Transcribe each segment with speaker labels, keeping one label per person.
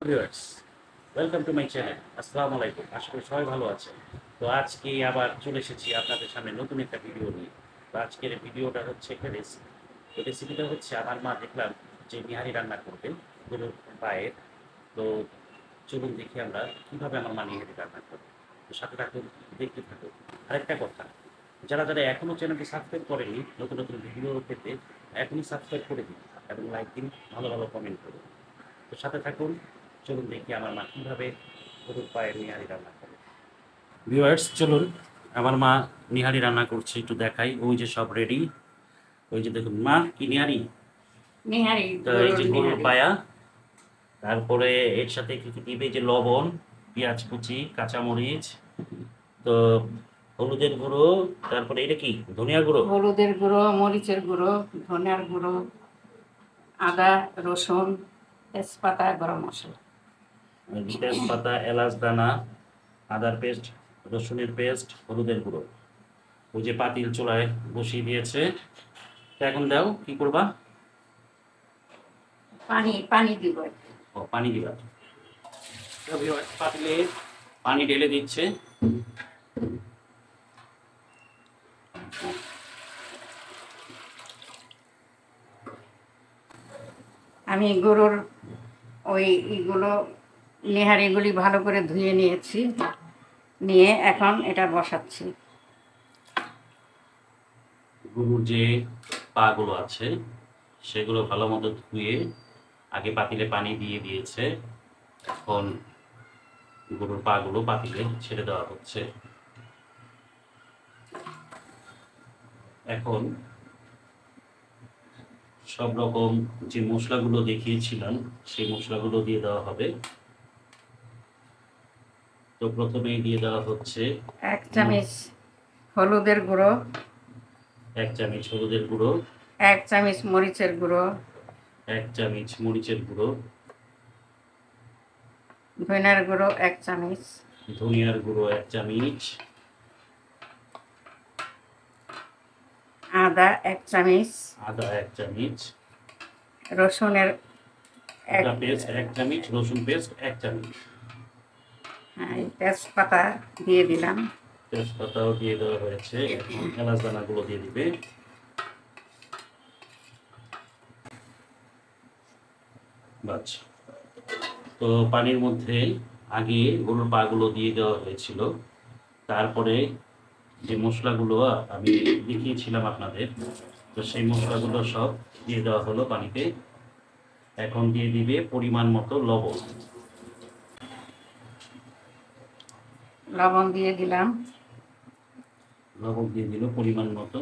Speaker 1: Viewers, welcome to my channel. আসসালামু আলাইকুম। আশা করি সবাই ভালো আছে। তো আজকে আবার চলে এসেছি আপনাদের সামনে নতুন একটা ভিডিও নিয়ে। তো আজকের ভিডিওটা হচ্ছে একটা রেসিপি। তো রেসিপিটা হচ্ছে আমার মা দেখলাম যে নিহারি রান্না করবেন গরুর পায়ের। তো চলুন দেখি আমরা কীভাবে আমার মা নিহারি রান্না করে। তো সাথে থাকুন, দেখতে থাকুন। আরেকটা কথা, যারা যারা এখনও চ্যানেলটি সাবস্ক্রাইব করেনি, নতুন নতুন ভিডিও পেতে এখনই সাবস্ক্রাইব করে দিন এবং লাইক দিন, ভালো ভালো কমেন্ট করুন। তো সাথে থাকুন, চলুন দেখি আমার মা কীভাবে গরুর পায়ের নিহারি রান্না করে। ভিউয়ার্স, চলুন আমার মা নিহারি রান্না করছে একটু দেখাই। ওই যে সব রেডি, ওই যে দেখুন মা কি নিহারি।
Speaker 2: নিহারি
Speaker 1: তো এই
Speaker 2: গরুর
Speaker 1: যে গরুর
Speaker 2: নিহারি।
Speaker 1: পায়া, তারপরে এর সাথে কি কি দিবে, যে লবণ, পেঁয়াজ কুচি, কাঁচামরিচ, তো হলুদের গুঁড়ো, তারপরে এটা কি ধনিয়া গুঁড়ো,
Speaker 2: হলুদের গুঁড়ো, মরিচের গুঁড়ো, ধনিয়ার গুঁড়ো, আদা, রসুন, তেজপাতা, গরম মশলা।
Speaker 1: তেজপাতা, এলাচ দানা, আদার পেস্ট, রসুনের পেস্ট, হলুদের গুঁড়ো। ওই যে পাতিল চুলায় বসিয়ে দিয়েছে। তো এখন দাও কি করবা?
Speaker 2: পানি পানি দিব।
Speaker 1: ও, পানি দিবা। তো ভিউয়ার্স, পাতিলে পানি ঢেলে দিচ্ছে।
Speaker 2: আমি গরুর ওই ইগুলো নেহারিগুলি ভালো করে ধুয়ে নিয়েছি, নিয়ে এখন এটা বসাচ্ছি।
Speaker 1: গরুর যে পাগুলো আছে সেগুলো ভালো মতো ধুয়ে আগে পাতিলে পানি দিয়ে দিয়েছে। এখন গরুর পাগুলো পাতিলে ছেড়ে দেওয়া হচ্ছে। এখন সব রকম যে মশলাগুলো দেখিয়েছিলাম সেই মশলাগুলো দিয়ে দেওয়া হবে। তো প্রথমেই দিয়ে দেওয়া হচ্ছে
Speaker 2: 1 চামচ হলুদের গুঁড়ো,
Speaker 1: 1 চামচ হলুদের গুঁড়ো,
Speaker 2: 1 চামচ মরিচের গুঁড়ো,
Speaker 1: 1 চামচ মরিচের গুঁড়ো,
Speaker 2: ধনিয়ার গুঁড়ো 1 চামচ,
Speaker 1: ধনিয়ার গুঁড়ো 1 চামচ,
Speaker 2: আদা 1 চামচ,
Speaker 1: আদা 1 চামচ,
Speaker 2: রসুনের
Speaker 1: আদা পেস্ট 1 চামচ, রসুন পেস্ট 1 চামচ,
Speaker 2: তেজপাতা দিয়ে দিলাম।
Speaker 1: তেজপাতাও দিয়ে দেওয়া হয়েছে। এখন এলাচ দানাগুলো দিয়ে দিবে। বাস। তো পানির মধ্যে আগে গরুর পাগুলো দিয়ে দেওয়া হয়েছিল, তারপরে যে মশলাগুলো আমি দেখিয়েছিলাম আপনাদের, তো সেই মশলাগুলো সব দিয়ে দেওয়া হলো পানিতে। এখন দিয়ে দিবে পরিমাণ মতো লবণ।
Speaker 2: লবণ দিয়ে দিলাম।
Speaker 1: লবণ দিয়ে দিল পরিমাণ মতো।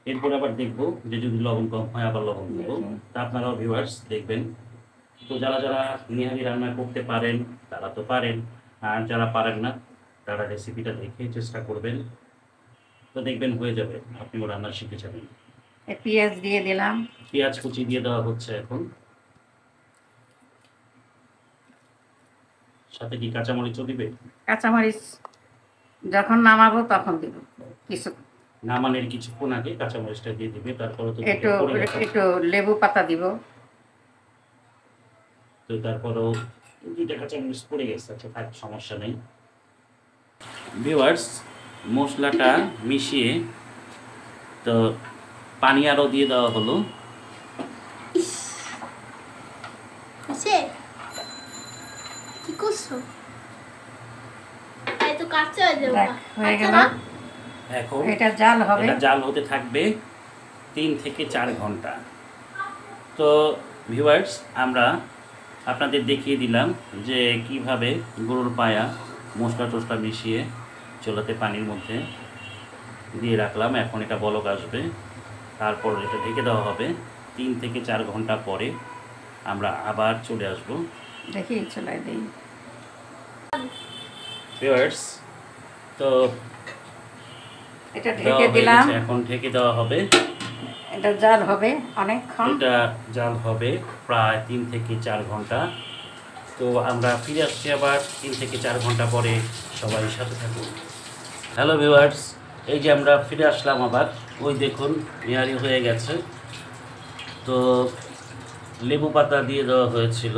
Speaker 1: এরপর আবার দেখবো যে যদি লবণ কম হয় আবার লবণ দেবো। তা আপনারাও ভিউয়ার্স দেখবেন। তো যারা যারা নিহারি রান্না করতে পারেন তারা তো পারেন, আর যারা পারেন না তারা রেসিপিটা দেখে চেষ্টা করবেন। তো দেখবেন হয়ে যাবে, আপনিও রান্না শিখে যাবেন।
Speaker 2: পেঁয়াজ দিয়ে দিলাম।
Speaker 1: পেঁয়াজ কুচি দিয়ে দেওয়া হচ্ছে এখন। সাথে কি কাঁচামরিচও দিবে?
Speaker 2: কাঁচামরিচ যখন নামাবো তখন দিব। কিছু
Speaker 1: নামানোর কিছুক্ষণ আগে কাঁচামরিচটা দিয়ে দিবে, তারপরে তো
Speaker 2: একটু
Speaker 1: পড়ে গেছে।
Speaker 2: একটু লেবু পাতা দিব।
Speaker 1: তো তারপরেও 2টা কাঁচামরিচ পড়ে গেছে, আচ্ছা থাক, সমস্যা নেই। ভিউয়ার্স, মশলাটা মিশিয়ে তো পানি আরও দিয়ে দেওয়া হলো।
Speaker 3: আছে কি করছো? তাই তো কাঁচা হয়ে যাবে।
Speaker 2: দেখ, হয়ে গেল।
Speaker 1: এখন
Speaker 2: এটা জাল হবে।
Speaker 1: এটা জাল হতে থাকবে 3 থেকে 4 ঘন্টা। তো ভিউয়ার্স, আমরা আপনাদের দেখিয়ে দিলাম যে কিভাবে গরুর পায়া মশলা টশলা মিশিয়ে চুলাতে পানির মধ্যে দিয়ে রাখলাম। এখন এটা বলক আসবে, তারপর এটা ঢেকে দেওয়া হবে। 3 থেকে 4 ঘন্টা পরে আমরা আবার চলে আসব।
Speaker 2: দেখি চলাই দিই।
Speaker 1: ভিউয়ার্স, তো
Speaker 2: এটা
Speaker 1: দেওয়া
Speaker 2: ঢেকে
Speaker 1: হয়ে
Speaker 2: দিলাম।
Speaker 1: গেছে, এখন ঢেকে দেওয়া হবে।
Speaker 2: এটা জাল হবে অনেকক্ষণ।
Speaker 1: এটা জাল হবে প্রায় 3 থেকে 4 ঘন্টা। তো আমরা ফিরে আসছি আবার 3 থেকে 4 ঘন্টা পরে, সবাই সাথে থাকুন। হ্যালো ভিউয়ার্স, এই যে আমরা ফিরে আসলাম আবার। ওই দেখুন নিহারি হয়ে গেছে। তো লেবু পাতা দিয়ে দেওয়া হয়েছিল,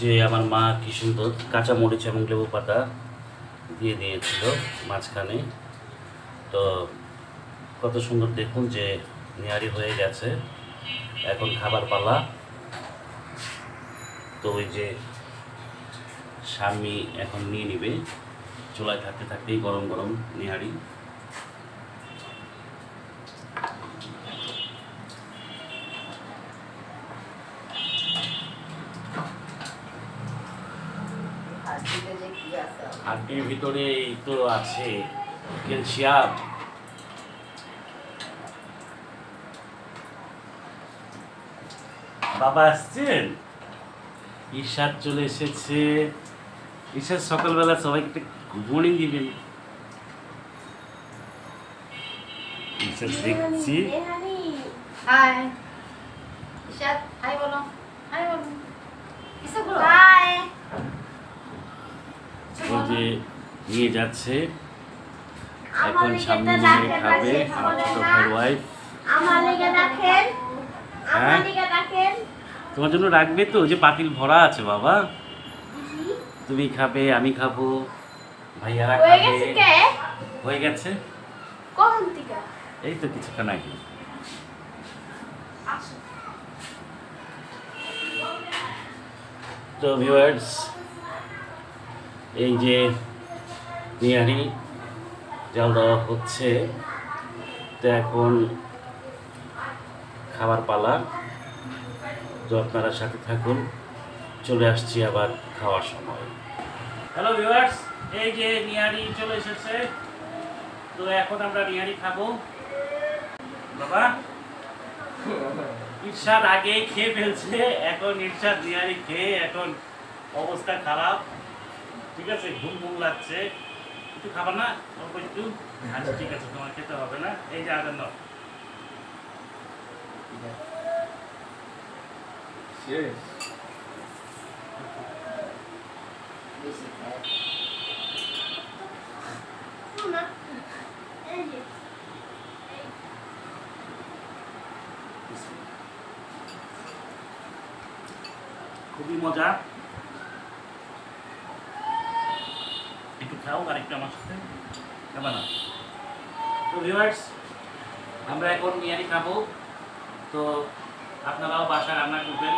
Speaker 1: যে আমার মা কি সুন্দর কাঁচা মরিচ এবং লেবু পাতা দিয়ে দিয়েছিল মাঝখানে। তো কত সুন্দর দেখুন যে নেহারি হয়ে গেছে, এখন খাবার পালা। তো ওই যে স্বামী এখন নিয়ে নিবে, চুলায় থাকতে থাকতেই গরম গরম নেহারি। হাড্ডির ভিতরে এই তো আছে ক্যালসিয়াম। বাবা আসছেন, ঈশাদ চলে এসেছে। ঈশাদ সকালবেলা সবাইকে একটা গুড মর্নিং দিবেন। ঈশাদ দেখছি
Speaker 4: হাই ঈশাদ, হাই বলো, হাই বলো, কিসে বলো?
Speaker 3: বাই।
Speaker 1: ওই যে নিয়ে যাচ্ছে, এখন
Speaker 3: আমার
Speaker 1: সামনে
Speaker 3: লিগেটা
Speaker 1: নিয়ে
Speaker 3: রাখেন
Speaker 1: খাবে
Speaker 3: পাশে,
Speaker 1: আমার ছোট
Speaker 3: খাবে না।
Speaker 1: ভাইয়ের ওয়াইফ।
Speaker 3: আমার লিগে রাখেন।
Speaker 1: হ্যাঁ?
Speaker 3: আমার লিগে রাখেন।
Speaker 1: তোমার জন্য রাখবে তো, ওই যে পাতিল ভরা আছে বাবা। তুমি খাবে, আমি খাবো, ভাইয়ারা
Speaker 3: হয়ে
Speaker 1: খাবে।
Speaker 3: গেছে কে?
Speaker 1: হয়ে গেছে,
Speaker 3: কখন থেকে?
Speaker 1: এই তো কিছুক্ষণ আগে। তো ভিউয়ার্স, এই যে নিহারি জাল দেওয়া হচ্ছে, তো এখন খাবার পালা। তো আপনারা সাথে থাকুন, চলে আসছি আবার খাওয়ার সময়। হ্যালো ভিউয়ার্স, এই যে নিহারি চলে এসেছে। তো এখন আমরা নিহারি খাবো। বাবা, ঈর্ষাদ আগেই খেয়ে ফেলছে, এখন ঈর্ষাদ নিহারি খেয়ে এখন অবস্থা খারাপ। ঠিক আছে, ঘুম ঘুম লাগছে। একটু খাবার না অল্প একটু? আচ্ছা ঠিক আছে, তোমার খেতে হবে না। এই যে আদার নাও।
Speaker 3: না। এই যে।
Speaker 1: খুবই মজা। একটু খাও আর একটু আমার সাথে খাবা না? তো ভিউয়ার্স, আমরা এখন নিহারি খাবো। তো আপনারাও বাসায় রান্না করবেন।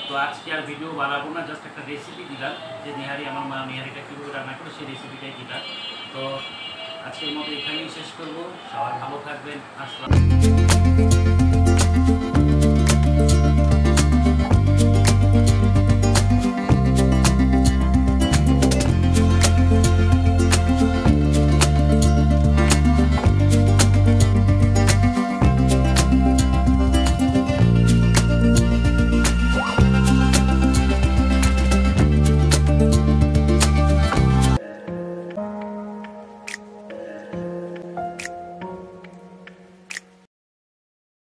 Speaker 1: তো আজকে আর ভিডিও বানাবো না, জাস্ট একটা রেসিপি দিলাম যে নিহারি, আমার মা নিহারিটা কীভাবে রান্না করে সেই রেসিপিটাই দিলাম। তো আজকের মতো এখানেই শেষ করবো। সবাই ভালো থাকবেন। আসসালাম।